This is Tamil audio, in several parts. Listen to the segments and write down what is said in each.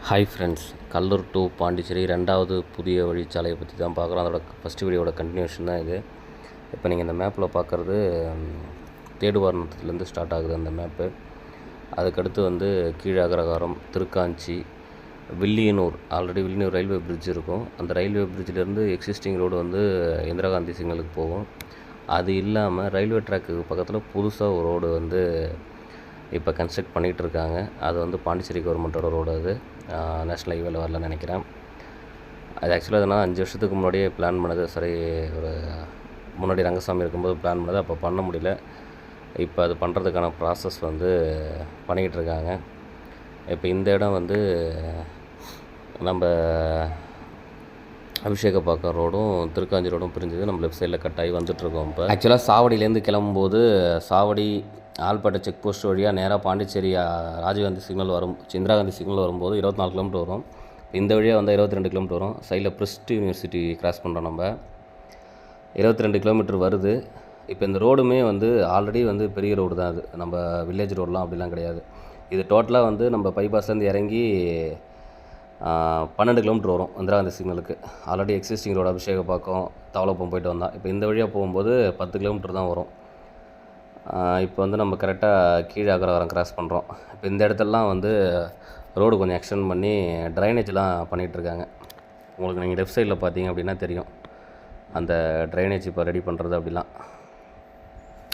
Hi friends, Kallur to Pondicherry 2வது புதிய வழிச்சாலையை பற்றி தான் பார்க்குறோம். அதோட ஃபஸ்ட்டு வீடியோட கண்டினியூஷன் தான் இது. இப்போ நீங்கள் இந்த மேப்பில் பார்க்குறது தேடுவாரணத்துலேருந்து ஸ்டார்ட் ஆகுது அந்த மேப்பு. அதுக்கடுத்து கீழே Agarakaram, Thirukanchi, Villianur. Already Villianur railway bridge இருக்கும். அந்த ரயில்வே பிரிட்ஜிலேருந்து எக்ஸிஸ்டிங் ரோடு இந்திரா காந்தி சிக்னலுக்கு போகும். அது இல்லாமல் ரயில்வே ட்ராக்கு பக்கத்தில் புதுசாக ஒரு ரோடு இப்போ கன்ஸ்ட்ரக்ட் பண்ணிகிட்டு இருக்காங்க. அது பாண்டிச்சேரி கவர்மெண்ட்டோட ரோடு. அது நேஷ்னல் ஹைவேல வரலன்னு நினைக்கிறேன். அது ஆக்சுவலாக நான் 5 வருஷத்துக்கு முன்னாடியே பிளான் பண்ணது. சரி, ஒரு முன்னாடி ரங்கசாமி இருக்கும்போது பிளான் பண்ணது. அப்போ பண்ண முடியல. இப்போ அது பண்ணுறதுக்கான ப்ராசஸ் பண்ணிக்கிட்டு இருக்காங்க. இப்போ இந்த இடம் நம்ம அபிஷேகப்பாக்கம் ரோடும் திருக்காஞ்சி ரோடும் பிரிஞ்சது. நம்ம லெஃப்ட் சைடில் கட் ஆகி வந்துட்டுருக்கோம். இப்போ ஆக்சுவலாக சாவடியிலேருந்து கிளம்பும்போது சாவடி ஆல்பேட்டை செக் போஸ்ட் வழியாக நேராக பாண்டிச்சேரி ராஜீவ்காந்தி சிக்னல் இந்திரா காந்தி சிக்னல் வரும்போது 24 கிலோமீட்டர் வரும். இந்த வழியாக 22 கிலோமீட்டர் வரும். சைடில் பிரிஸ்ட் யூனிவர்சிட்டி கிராஸ் பண்ணுறோம். நம்ம 22 கிலோமீட்டர் வருது. இப்போ இந்த ரோடுமே ஆல்ரெடி பெரிய ரோடு தான். அது நம்ம வில்லேஜ் ரோடெலாம் அப்படிலாம் கிடையாது. இது டோட்டலாக நம்ம பைபாஸ்லேருந்து இறங்கி 12 கிலோமீட்டர் வரும் இந்திரா காந்தி சிக்னலுக்கு. ஆல்ரெடி எக்ஸிஸ்டிங் ரோடு அபிஷேகப்பாக்கம் தவளப்பம் போயிட்டு வந்தால். இப்போ இந்த வழியாக போகும்போது 10 கிலோமீட்டர் தான் வரும். இப்போ நம்ம கரெக்டாக கீழே அகரகாரம் கிராஸ் பண்ணுறோம். இப்போ இந்த இடத்துலலாம் ரோடு கொஞ்சம் எக்ஸ்டெண்ட் பண்ணி ட்ரைனேஜ்லாம் பண்ணிகிட்ருக்காங்க. உங்களுக்கு நீங்கள் லெஃப்ட் சைடில் பார்த்தீங்க அப்படின்னா தெரியும் அந்த ட்ரைனேஜ் இப்போ ரெடி பண்ணுறது அப்படிலாம்.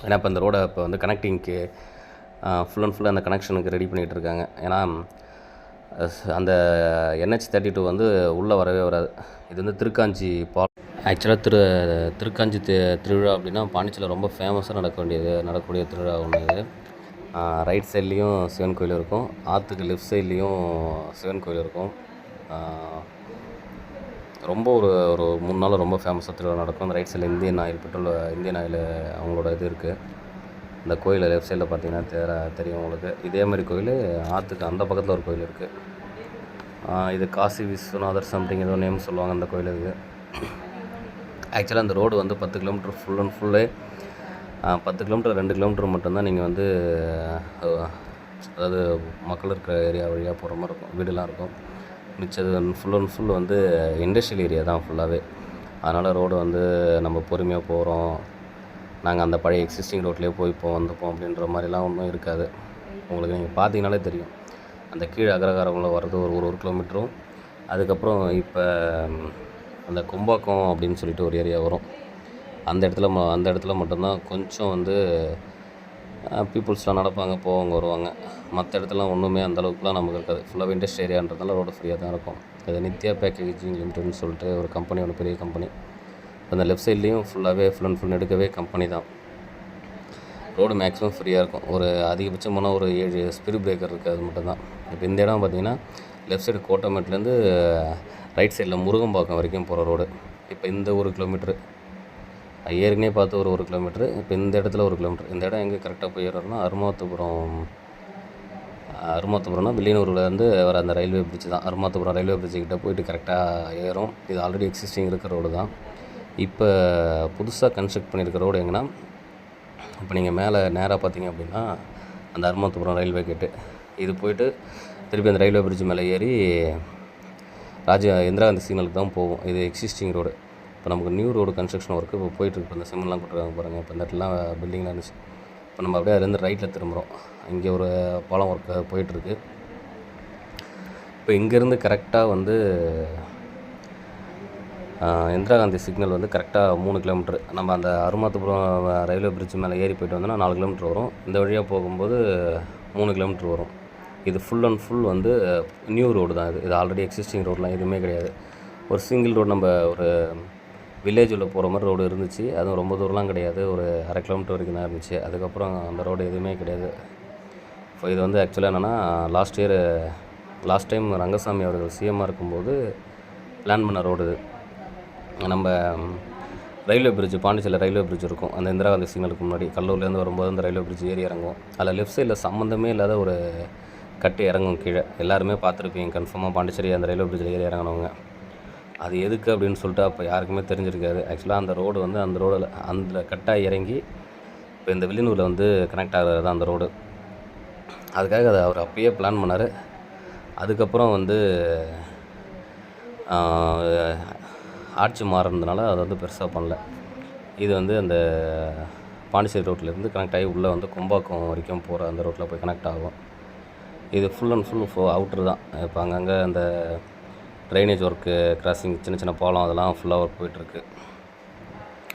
ஏன்னா இப்போ இந்த ரோடை இப்போ கனெக்டிங்க்கு ஃபுல் அண்ட் ஃபுல்லாக அந்த கனெக்ஷனுக்கு ரெடி பண்ணிகிட்டு இருக்காங்க. ஏன்னா அந்த NH32 உள்ளே வரவே வராது. இது திருக்காஞ்சி ஆக்சுவலாக திருக்காஞ்சி திருவிழா அப்படின்னா பாண்டிச்சேரியில் ரொம்ப ஃபேமஸாக நடக்கக்கூடிய திருவிழா ஒன்று. இது ரைட் சைட்லேயும் சிவன் கோயில் இருக்கும், ஆற்றுக்கு லெஃப்ட் சைட்லேயும் சிவன் கோயில் இருக்கும். ரொம்ப ஒரு 3 நாள் ரொம்ப ஃபேமஸாக திருவிழா நடக்கும். அந்த ரைட் சைடில் இந்தியன் ஆயில் அவங்களோட இது இருக்குது. இந்த கோயில் லெஃப்ட் சைடில் பார்த்தீங்கன்னா தெரியும் உங்களுக்கு. இதே மாதிரி கோயில் ஆற்றுக்கு அந்த பக்கத்தில் ஒரு கோயில் இருக்குது. இது காசி விஸ்வநாதர் சம்திங் ஏதோ நேம் சொல்லுவாங்க அந்த கோயிலுக்கு. ஆக்சுவலாக அந்த ரோடு 10 கிலோமீட்டர் ஃபுல் அண்ட் ஃபுல்லே 10 கிலோமீட்டர் 2 கிலோமீட்டர் மட்டும்தான் நீங்கள் அதாவது மக்கள் இருக்கிற ஏரியா வழியாக போகிற மாதிரி இருக்கும். வீடுலாம் இருக்கும். மிச்சது full and full industrial area தான் ஃபுல்லாகவே. அதனால் ரோடு நம்ம பொறுமையாக போகிறோம், நாங்கள் அந்த பழைய எக்ஸிஸ்டிங் ரோட்லேயே வந்துப்போம் அப்படின்ற மாதிரிலாம் ஒன்றும் இருக்காது. உங்களுக்கு நீங்கள் பார்த்தீங்கனாலே தெரியும். அந்த கீழே அகரகாரங்களில் வர்றது ஒரு கிலோமீட்டரும். அதுக்கப்புறம் இப்போ அந்த கொம்பாக்கம் அப்படின்னு சொல்லிட்டு ஒரு ஏரியா வரும். அந்த இடத்துல மட்டும்தான் கொஞ்சம் பீப்புள்ஸ்லாம் நடப்பாங்க, போவாங்க, வருவாங்க. மற்ற இடத்துலாம் ஒன்றுமே அந்தளவுக்குலாம் நமக்கு இருக்காது. ஃபுல்லாக இண்டஸ்ட்ரி ஏரியான்றதுனால ரோடு ஃப்ரீயாக தான் இருக்கும். அது நித்யா பேக்கேஜிங் லிமிட்டட்னு சொல்லிட்டு ஒரு கம்பெனி, பெரிய கம்பெனி. அந்த லெஃப்ட் சைட்லேயும் ஃபுல் அண்ட் ஃபுல் எடுக்கவே கம்பெனி தான். ரோடு மேக்ஸிமம் ஃப்ரீயாக இருக்கும். ஒரு அதிகபட்சமான ஒரு 7 ஸ்பீடு பிரேக்கர் இருக்குது, அது மட்டும்தான். இப்போ இந்த இடம் பார்த்திங்கன்னா லெஃப்ட் சைடு கோட்டமேட்லேருந்து ரைட் சைடில் முருகம்பாக்கம் வரைக்கும் போகிற ரோடு. இப்போ இந்த 1 கிலோமீட்ரு ஏற்கனவே பார்த்து ஒரு கிலோமீட்ரு. இப்போ இந்த இடத்துல 1 கிலோமீட்ரு. இந்த இடம் எங்கே கரெக்டாக போய் ஏறோம்னா அருமாத்தபுரம்னா வில்லியனூர்லேருந்து வர அந்த ரயில்வே பிரிட்ஜ் தான். அருமாத்தபுரம் ரயில்வே பிரிட்ஜுக்கிட்ட போயிட்டு கரெக்டாக ஏறும். இது ஆல்ரெடி எக்ஸிஸ்டிங் இருக்கிற ரோடு தான். இப்போ புதுசாக கன்ஸ்ட்ரக்ட் பண்ணியிருக்கிற ரோடு எங்கன்னா, இப்போ நீங்கள் மேலே நேராக பார்த்தீங்க அப்படின்னா அந்த அருமாத்தபுரம் ரயில்வே கேட்டு இது போயிட்டு திருப்பி அந்த ரயில்வே பிரிட்ஜ் மேலே ஏறி இந்திரா காந்தி சிக்னலுக்கு தான் போகும். இது எக்ஸிஸ்டிங் ரோடு. இப்போ நமக்கு நியூ ரோடு கன்ஸ்ட்ரக்ஷன் ஒர்க்கு இப்போ போயிட்டுருக்கு. இந்த சிமெண்ட்லாம் போட்டுருக்காங்க பாருங்கள். இப்போ இந்த இடத்துலாம் பில்டிங்லாம் இருந்துச்சு. இப்போ நம்ம அப்படியே அதுலேருந்து ரைட்டில் திரும்புகிறோம். இங்கே ஒரு பாலம் ஒர்க்கு போயிட்டுருக்கு. இப்போ இங்கேருந்து கரெக்டாக இந்திரா காந்தி சிக்னல் கரெக்டாக 3 கிலோமீட்ரு. நம்ம அந்த அருமாத்தபுரம் ரயில்வே பிரிட்ஜ் மேலே ஏறி போய்ட்டு வந்தோம்னா 4 கிலோமீட்டர் வரும். இந்த வழியாக போகும்போது 3 கிலோமீட்டர் வரும். இது full and full new road தான். இது ஆல்ரெடி எக்ஸிஸ்டிங் ரோடெலாம் எதுவுமே கிடையாது. ஒரு சிங்கிள் ரோடு நம்ம ஒரு வில்லேஜ் உள்ள போகிற மாதிரி ரோடு இருந்துச்சு. அதுவும் ரொம்ப தூரம்லாம் கிடையாது. ஒரு 1/2 கிலோமீட்டர் வரைக்கும் தான் இருந்துச்சு. அதுக்கப்புறம் அந்த ரோடு எதுவுமே கிடையாது. இப்போ இது ஆக்சுவலாக என்னென்னா லாஸ்ட் டைம் ரங்கசாமி அவர்கள் சிஎம்மாக இருக்கும்போது பிளான் பண்ண ரோடு இது. நம்ம ரயில்வே பிரிட்ஜ், பாண்டிச்சேரியில் ரயில்வே பிரிட்ஜ் இருக்கும். அந்த இந்திரா காந்தி சிக்னலுக்கு முன்னாடி கல்லூர்லேருந்து வரும்போது அந்த ரயில்வே பிரிட்ஜ் ஏறி இறங்கும். அதில் லெஃப்ட் சைடில் சம்மந்தமே இல்லாத ஒரு கட்டு இறங்கும் கீழே. எல்லாருமே பார்த்துருப்பீங்க கன்ஃபார்மாக, பாண்டிச்சேரி அந்த ரயில்வே பிரிட்ஜில் ஏறி இறங்கினவங்க. அது எதுக்கு அப்படின்னு சொல்லிட்டு அப்போ யாருக்குமே தெரிஞ்சிருக்காது. ஆக்சுவலாக அந்த ரோடு அந்த ரோடில் அந்த கட்டாக இறங்கி இப்போ இந்த வில்லியனூரில் கனெக்ட் ஆகிறது தான் அந்த ரோடு. அதுக்காக அதை அவர் அப்பயே பிளான் பண்ணார். அதுக்கப்புறம் வந்து ஆட்சி மாறுனதுனால அதை வந்து பெருசாக பண்ணல. இது வந்து அந்த பாண்டிச்சேரி ரோட்லேருந்து கனெக்ட் ஆகி உள்ளே வந்து கொம்பாக்கம் வரைக்கும் போகிற அந்த ரோட்டில் போய் கனெக்ட் ஆகும். இது ஃபுல் அண்ட் ஃபுல் அவுட்ரு தான். இப்போ அங்கங்கே அந்த ட்ரைனேஜ் ஒர்க்கு, கிராசிங், சின்ன சின்ன பாலம் அதெல்லாம் ஃபுல்லாக ஒர்க் போயிட்டுருக்கு.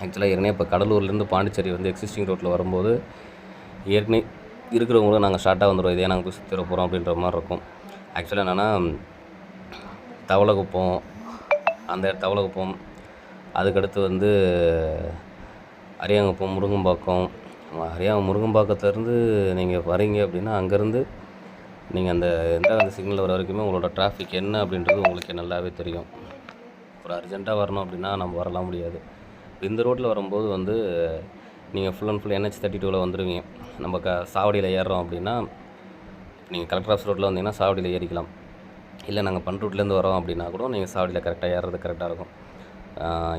ஆக்சுவலாக ஏற்கனவே இப்போ கடலூர்லேருந்து பாண்டிச்சேரி வந்து எக்ஸிஸ்டிங் ரோட்டில் வரும்போது ஏற்கனவே இருக்கிறவங்களும் நாங்கள் ஷார்ட்டாக வந்துடுவோம், இதே நாங்கள் போய் சுற்றி வர போகிறோம் அப்படின்ற மாதிரி இருக்கும். ஆக்சுவலாக என்னென்னா தவளகுப்பம், அந்த தவளகுப்பம், அதுக்கடுத்து வந்து அரியாங்குப்பம், முருங்கம்பாக்கம். முருங்கம்பாக்கத்துலேருந்து நீங்கள் வரீங்க அப்படின்னா அங்கேருந்து நீங்கள் அந்த இந்திரா காந்தி சிக்னல் வர வரைக்குமே உங்களோட டிராஃபிக் என்ன அப்படின்றது உங்களுக்கு நல்லாவே தெரியும். ஒரு அர்ஜென்ட்டாக வரணும் அப்படின்னா நம்ம வரலாம் முடியாது. இந்த ரோட்டில் வரும்போது வந்து நீங்கள் ஃபுல் அண்ட் ஃபுல் NH32ல் வந்துடுவீங்க. நம்ம சாவடியில் ஏறுறோம் அப்படின்னா நீங்கள் கலெக்டர் ஆஃபீஸ் ரோட்டில் வந்தீங்கன்னா சாவடியில் ஏறிக்கலாம். இல்லை நாங்கள் பண்ரூட்லேருந்து வரோம் அப்படின்னா கூட நீங்கள் சாவடியில் கரெக்டாக ஏறுறது கரெக்டாக இருக்கும்.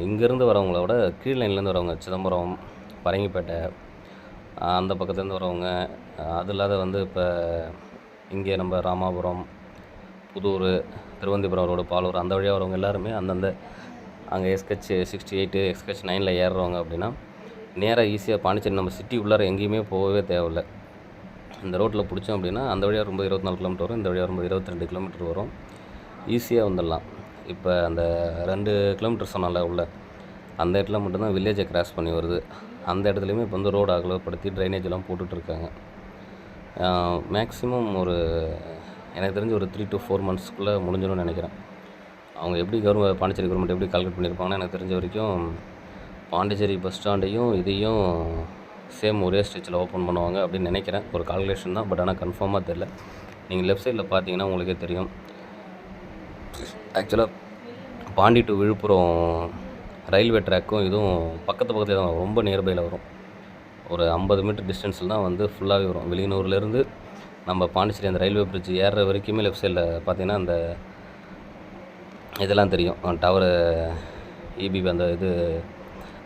இங்கேருந்து வரவங்கள விட கீழ் லைன்லேருந்து வரவங்க, சிதம்பரம், பரங்கிப்பேட்டை அந்த பக்கத்துலேருந்து வரவங்க, அது இல்லாத வந்து இப்போ இங்கே நம்ம ராமாபுரம், புதூர், திருவந்திபுரம் ரோடு, பாலூர் அந்த வழியாக வரவங்க எல்லாருமே அந்தந்த அங்கே SH 68, SH 9ல் ஏறுறவங்க அப்படின்னா நேராக ஈஸியாக பாண்டிச்சேரி நம்ம சிட்டி உள்ளார எங்கேயுமே போகவே தேவையில்ல. இந்த ரோட்டில் பிடிச்சோம் அப்படின்னா அந்த வழியாக வரும்போது 24 கிலோமீட்டர் வரும், இந்த வழியாக வரும்போது 22 கிலோமீட்டர் வரும். ஈஸியாக வந்துடலாம். இப்போ அந்த 2 கிலோமீட்டர் சொன்னால உள்ள அந்த இடத்துல மட்டும்தான் வில்லேஜை கிராஸ் பண்ணி வருது. அந்த இடத்துலையுமே இப்போ வந்து ரோடு அகலப்படுத்தி ட்ரைனேஜெலாம் போட்டுட்ருக்காங்க. மேக்ஸிமம் ஒரு எனக்கு தெரிஞ்சு ஒரு 3 to 4 monthsக்குள்ளே முடிஞ்சிடும்னு நினைக்கிறேன். அவங்க எப்படி பாண்டிச்சேரி கவர்மெண்ட் எப்படி கால்குலேட் பண்ணியிருப்பாங்கன்னா எனக்கு தெரிஞ்ச வரைக்கும் பாண்டிச்சேரி பஸ் ஸ்டாண்டையும் இதையும் சேம் ஒரே ஸ்ட்ரெச்சில் ஓப்பன் பண்ணுவாங்க அப்படின்னு நினைக்கிறேன். ஒரு கால்குலேஷன் தான், பட் ஆனால் கன்ஃபார்மாக தெரில. நீங்கள் லெஃப்ட் சைடில் பார்த்தீங்கன்னா உங்களுக்கே தெரியும். ஆக்சுவலாக பாண்டி டு விழுப்புரம் ரயில்வே ட்ராக்கும் இதுவும் பக்கத்தில் தான் ரொம்ப நியர்பையில் வரும். ஒரு 50 மீட்டர் டிஸ்டன்ஸில் தான் வந்து ஃபுல்லாகவே வரும். வெளியூர்லேருந்து நம்ம பாண்டிச்சேரி அந்த ரயில்வே பிரிட்ஜ் ஏறுற வரைக்குமே லெஃப்ட் சைடில் பார்த்தீங்கன்னா அந்த இதெல்லாம் தெரியும். டவரு, EB அந்த இது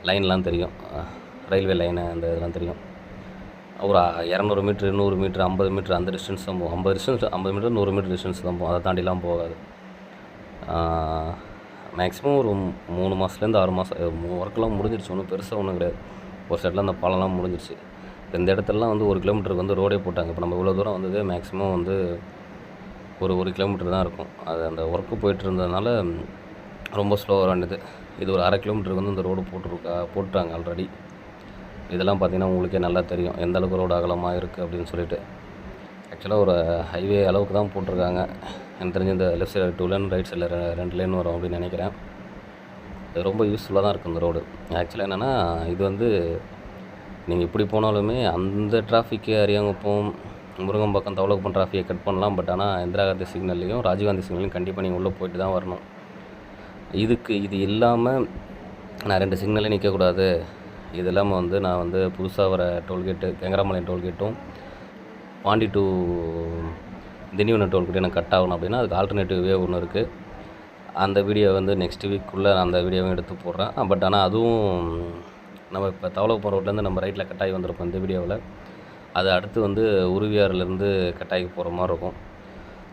லைன்லாம் தெரியும். ரயில்வே லைனு அந்த இதெல்லாம் தெரியும். ஒரு 200 மீட்ரு, 100 மீட்ரு, 50 மீட்ரு அந்த டிஸ்டன்ஸ் தான் போகும். 50 மீட்டர் 100 மீட்டர் டிஸ்டன்ஸ் தான் போகும். அதை தாண்டிலாம் போகாது. மேக்ஸிமம் ஒரு 3 மாதத்துலேருந்து 6 மாதம் ஒர்க்கெலாம் முடிஞ்சிருச்சு. ஒன்றும் பெருசாக ஒன்றும் கிடையாது. ஒரு சைடில் அந்த பாலம்லாம் முடிஞ்சிருச்சு. இந்த இடத்துலலாம் வந்து 1 கிலோமீட்டருக்கு வந்து ரோடே போட்டாங்க. இப்போ நம்ம இவ்வளோ தூரம் வந்ததே மேக்ஸிமம் வந்து ஒரு 1 கிலோமீட்டர் தான் இருக்கும். அது அந்த ஒர்க்கு போயிட்டு இருந்ததுனால ரொம்ப ஸ்லோவாக வேண்டியது. இது ஒரு 1/2 கிலோமீட்டருக்கு வந்து இந்த ரோடு போட்டுட்டாங்க ஆல்ரெடி. இதெல்லாம் பார்த்திங்கன்னா உங்களுக்கே நல்லா தெரியும் எந்த அளவுக்கு ரோடு அகலமாக இருக்குது அப்படின்னு சொல்லிட்டு. ஆக்சுவலாக ஒரு ஹைவே அளவுக்கு தான் போட்டிருக்காங்க. எனக்கு தெரிஞ்சு இந்த லெஃப்ட் சைடில் 2 லேன், ரைட் சைடில் 2 லேன் வரும் அப்படின்னு நினைக்கிறேன். இது ரொம்ப யூஸ்ஃபுல்லாக தான் இருக்குது இந்த ரோடு. ஆக்சுவலாக என்னென்னா இது வந்து நீங்கள் இப்படி போனாலுமே அந்த டிராஃபிக்கு அரியாங்குப்பம், முருங்கம்பாக்கம், தவளகுப்பம் டிராஃபிக்கை கட் பண்ணலாம். பட் ஆனால் இந்திரா காந்தி சிக்னல்லையும் ராஜீவ்காந்தி சிக்னல்லையும் கண்டிப்பாக நீங்கள் உள்ளே போயிட்டு தான் வரணும். இது இல்லாமல் நான் 2 சிக்னலே நிற்கக்கூடாது, இது இல்லாமல் வந்து நான் வந்து புதுசாக வர டோல்கேட்டு கெங்கராம்பாளையம் டோல்கேட்டும் பாண்டி டு திண்டிவனம் டோல்கேட்டும் எனக்கு கட் ஆகணும் அப்படின்னா அதுக்கு ஆல்டர்னேட்டிவ் வே ஒன்று இருக்குது. அந்த வீடியோ வந்து நெக்ஸ்ட் வீக்குள்ளே நான் அந்த வீடியோவும் எடுத்து போடுறேன். பட் ஆனால் அதுவும் நம்ம இப்போ தவளகுப்பம் ரோட்லேருந்து நம்ம ரைட்டில் கட்டாகி வந்திருப்போம் இந்த வீடியோவில். அது அடுத்து வந்து உருவியாறுலேருந்து கட்டாகி போகிற மாதிரி இருக்கும்.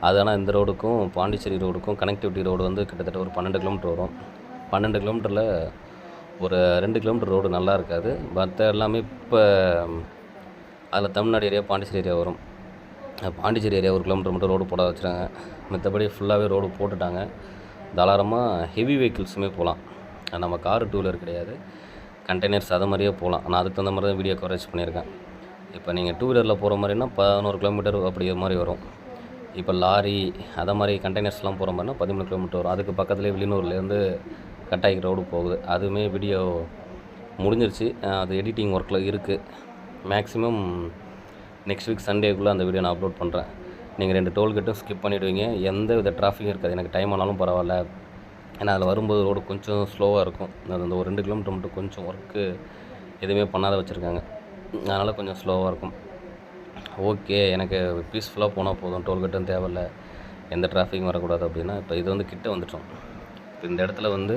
அது ஆனால் இந்த ரோடுக்கும் பாண்டிச்சேரி ரோடுக்கும் கனெக்டிவிட்டி ரோடு வந்து கிட்டத்தட்ட ஒரு 12 கிலோமீட்டர் வரும். 12 கிலோமீட்டரில் ஒரு 2 கிலோமீட்டர் ரோடு நல்லா இருக்காது. மற்ற எல்லாமே இப்போ அதில் தமிழ்நாடு ஏரியா, பாண்டிச்சேரி ஏரியா வரும். பாண்டிச்சேரி ஏரியா 1 கிலோமீட்டர் மட்டும் ரோடு போட வச்சுருக்காங்க. மற்றபடி ஃபுல்லாகவே ரோடு போட்டுட்டாங்க. தாராளமாக ஹெவி வெஹிக்கிள்ஸுமே போகலாம். நம்ம காரு 2 வீலர் கிடையாது, கண்டெய்னர்ஸ் அது மாதிரியே போகலாம். நான் அதுக்கு தகுந்த மாதிரி தான் வீடியோ கவரேஜ் பண்ணியிருக்கேன். இப்போ நீங்கள் 2 வீலரில் போகிற மாதிரினா 11 கிலோமீட்டர் அப்படி மாதிரி வரும். இப்போ லாரி அதை மாதிரி கண்டெய்னர்ஸ்லாம் போகிற மாதிரினா 13 கிலோமீட்டர் வரும். அதுக்கு பக்கத்துலேயே வெளியூர்லேருந்து கட்டாய்க்கு ரோடு போகுது. அதுவுமே வீடியோ முடிஞ்சிருச்சு. அது எடிட்டிங் ஒர்க்கில் இருக்குது. மேக்ஸிமம் நெக்ஸ்ட் வீக் சண்டேக்குள்ளே அந்த வீடியோ நான் அப்லோட் பண்ணுறேன். நீங்கள் 2 டோல்கேட்டும் ஸ்கிப் பண்ணிவிடுவீங்க. எந்த வித டிராஃபிக்கும் இருக்காது. எனக்கு டைம் ஆனாலும் பரவாயில்ல. ஏன்னா அதில் வரும்போது ரோடு கொஞ்சம் ஸ்லோவாக இருக்கும். அது அந்த ஒரு 2 கிலோமீட்டர் மட்டும் கொஞ்சம் ஒர்க்கு எதுவுமே பண்ணாத வச்சுருக்காங்க. அதனால் கொஞ்சம் ஸ்லோவாக இருக்கும். ஓகே, எனக்கு பீஸ்ஃபுல்லாக போனால் போதும், டோல்கேட்டும் தேவையில்ல, எந்த டிராஃபிக்கும் வரக்கூடாது அப்படின்னா இப்போ இது வந்து கிட்ட வந்துட்டோம். இப்போ இந்த இடத்துல வந்து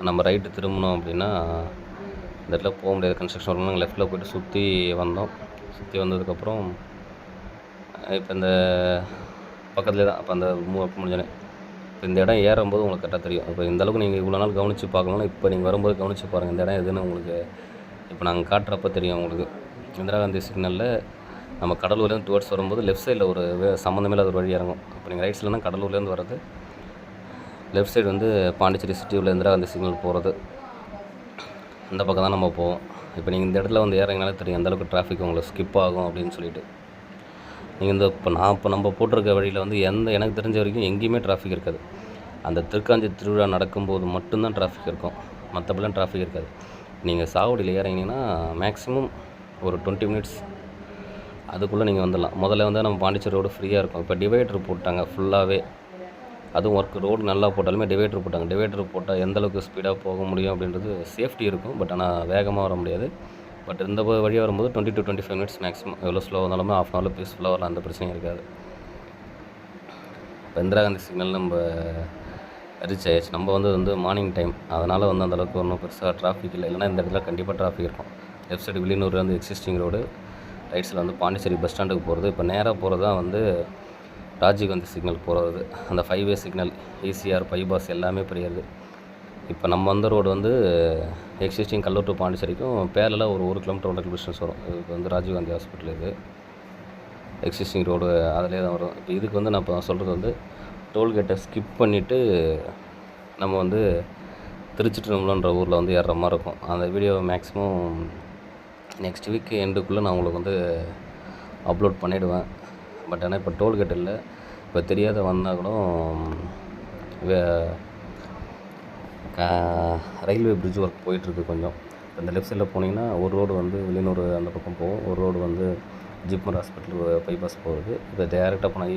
நம்ம ரைட்டு திரும்பினோம் அப்படின்னா இந்த இடத்துல போக முடியாது. கன்ஸ்ட்ரக்ஷன் வரணும். நாங்கள் லெஃப்ட்டில் போய்ட்டு சுற்றி வந்தோம். சுற்றி வந்ததுக்கப்புறம் இப்போ இந்த பக்கத்துலேயே தான். அப்போ அந்த மூவ் அப் முடிஞ்சோடனே இப்போ இந்த இடம் ஏறும்போது உங்களுக்கு கரெக்டாக தெரியும். இப்போ இந்த அளவுக்கு நீங்கள் இவ்வளோ நாள் கவனித்து பார்க்கணும்னா இப்போ நீங்கள் வரும்போது கவனித்து பாருங்கள் இந்த இடம் எதுன்னு உங்களுக்கு இப்போ நாங்கள் காட்டுறப்ப தெரியும் உங்களுக்கு. இந்திரா காந்தி சிக்னலில் நம்ம கடலூர்லேருந்து டுவர்ட்ஸ் வரும்போது லெஃப்ட் சைடில் ஒரு சம்மந்தமே இல்லாத ஒரு வழி இறங்கும். இப்போ நீங்கள் ரைட் சைட்லனா கடலூர்லேருந்து வர்றது, லெஃப்ட் சைடு வந்து பாண்டிச்சேரி சிட்டி உள்ள இந்திரா காந்தி சிக்னல் போகிறது. இந்த பக்கம் தான் நம்ம போவோம். இப்போ நீங்கள் இந்த இடத்துல வந்து ஏறங்கினாலே தெரியும் எந்தளவுக்கு டிராஃபிக் உங்களுக்கு ஸ்கிப் ஆகும் அப்படின்னு சொல்லிட்டு. நீங்கள் இந்த இப்போ நம்ம போட்டிருக்க வழியில் வந்து எனக்கு தெரிஞ்ச வரைக்கும் எங்கேயுமே டிராஃபிக் இருக்காது. அந்த திருக்காஞ்சி திருவிழா நடக்கும்போது மட்டும்தான் டிராஃபிக் இருக்கும், மற்றபடிலாம் டிராஃபிக் இருக்காது. நீங்கள் சாவடியில் இறங்கினீங்கன்னா மேக்ஸிமம் ஒரு 20 மினிட்ஸ் அதுக்குள்ளே நீங்கள் வந்துடலாம். முதல்ல வந்து நம்ம பாண்டிச்சேரி ரோடு ஃப்ரீயாக இருக்கும். இப்போ டிவைடர் போட்டாங்க ஃபுல்லாகவே, அதுவும் ஒர்க் ரோடு நல்லா போட்டாலுமே டிவைடர் போட்டாங்க. டிவைடர் போட்டால் எந்தளவுக்கு ஸ்பீடாக போக முடியும் அப்படின்றது சேஃப்டி இருக்கும். பட் ஆனால் வேகமாக வர முடியாது. பட் இந்த வழியாக வரும்போது 20 to 25 மினிட்ஸ் மேக்ஸிமம். எவ்வளோ ஸ்லோவாக இருந்தாலுமே ½ ஹவரில் பீஸ்ஃபுல்லாக வரலாம், அந்த பிரச்சனையும் இருக்காது. இப்போ இந்திரா காந்தி சிக்னல் நம்ம ரீச் ஆயிடுச்சு. நம்ம வந்து மார்னிங் டைம், அதனால் வந்து அந்தளவுக்கு ஒன்றும் பெருசாக டிராஃபிக் இல்லை. இல்லைனா இந்த இடத்துல கண்டிப்பாக டிராஃபிக் இருக்கும். லெஃப்ட் சைடு வில்லியனூர் வந்து எக்ஸிஸ்டிங் ரோடு, ரைட் சைடில் வந்து பாண்டிச்சேரி பஸ் ஸ்டாண்டுக்கு போகிறது. இப்போ நேராக போகிறது தான் வந்து ராஜீவ்காந்தி சிக்னல் போகிறது. அந்த 5-வே சிக்னல், ECR, பைபாஸ் எல்லாமே பெரியது. இப்போ நம்ம வந்த ரோடு வந்து எக்ஸிஸ்டிங் கல்லூர் டு பாண்டிச்சேரிக்கும் பேரலாக ஒரு 1 கிலோமீட்டர் 1.5 டிஸ்டன்ஸ் வரும். இது வந்து ராஜீவ்காந்தி ஹாஸ்பிட்டல், இது எக்ஸிஸ்டிங் ரோடு அதிலே தான் வரும். இப்போ இதுக்கு வந்து நான் இப்போ சொல்கிறது வந்து டோல்கேட்டை ஸ்கிப் பண்ணிவிட்டு நம்ம வந்து திருச்சிற்றம்பலம்ன்ற ஊரில் வந்து ஏறுற மாதிரி இருக்கும். அந்த வீடியோவை மேக்ஸிமம் நெக்ஸ்ட் வீக் எண்டுக்குள்ளே நான் உங்களுக்கு வந்து அப்லோட் பண்ணிவிடுவேன். பட் ஆனால் இப்போ டோல்கேட் இல்லை. இப்போ தெரியாத வந்தால் கூட ரயில்வே பிரிட்ஜ் ஒர்க் போயிட்டுருக்கு கொஞ்சம். இப்போ இந்த லெஃப்ட் சைடில் போனீங்கன்னா ஒரு ரோடு வந்து வில்லியனூர் அந்த பக்கம் போகும், ஒரு ரோடு வந்து ஜிப்மர் ஹாஸ்பிட்டல் பைபாஸ் போகுது. இப்போ டேரெக்டாக போனால்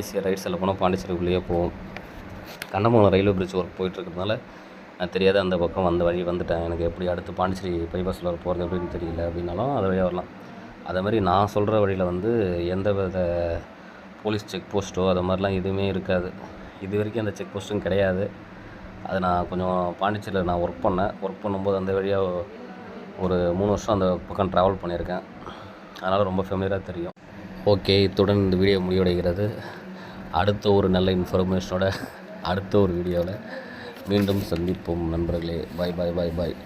ஈஸியாக ரைட் சைடில் போனால் பாண்டிச்சேரிக்குள்ளேயே போகும். கண்ணமங்கலம் ரயில்வே பிரிட்ஜ் ஒர்க் போயிட்டுருக்கிறதுனால நான் தெரியாத அந்த பக்கம் வந்த வழி வந்துட்டேன். எனக்கு எப்படி அடுத்து பாண்டிச்சேரி பைபாஸில் போகிறது எப்படின்னு தெரியல அப்படின்னாலும் அது வழியாக வரலாம். அதே மாதிரி நான் சொல்கிற வழியில் வந்து எந்த வித போலீஸ் செக் போஸ்ட்டோ அது மாதிரிலாம் எதுவுமே இருக்காது. இது வரைக்கும் அந்த செக் போஸ்ட்டும் கிடையாது. அது நான் கொஞ்சம் பாண்டிச்சேரியில் நான் ஒர்க் பண்ணும்போது அந்த வழியாக ஒரு 3 வருஷம் அந்த பக்கம் ட்ராவல் பண்ணியிருக்கேன். அதனால் ரொம்ப ஃபெமிலியராக தெரியும். ஓகே, இத்துடன் இந்த வீடியோ முடிவடைகிறது. அடுத்த ஒரு நல்ல இன்ஃபர்மேஷனோட அடுத்த ஒரு வீடியோவில் மீண்டும் சந்திப்போம் நண்பர்களே. பாய் பாய் பாய் பாய்.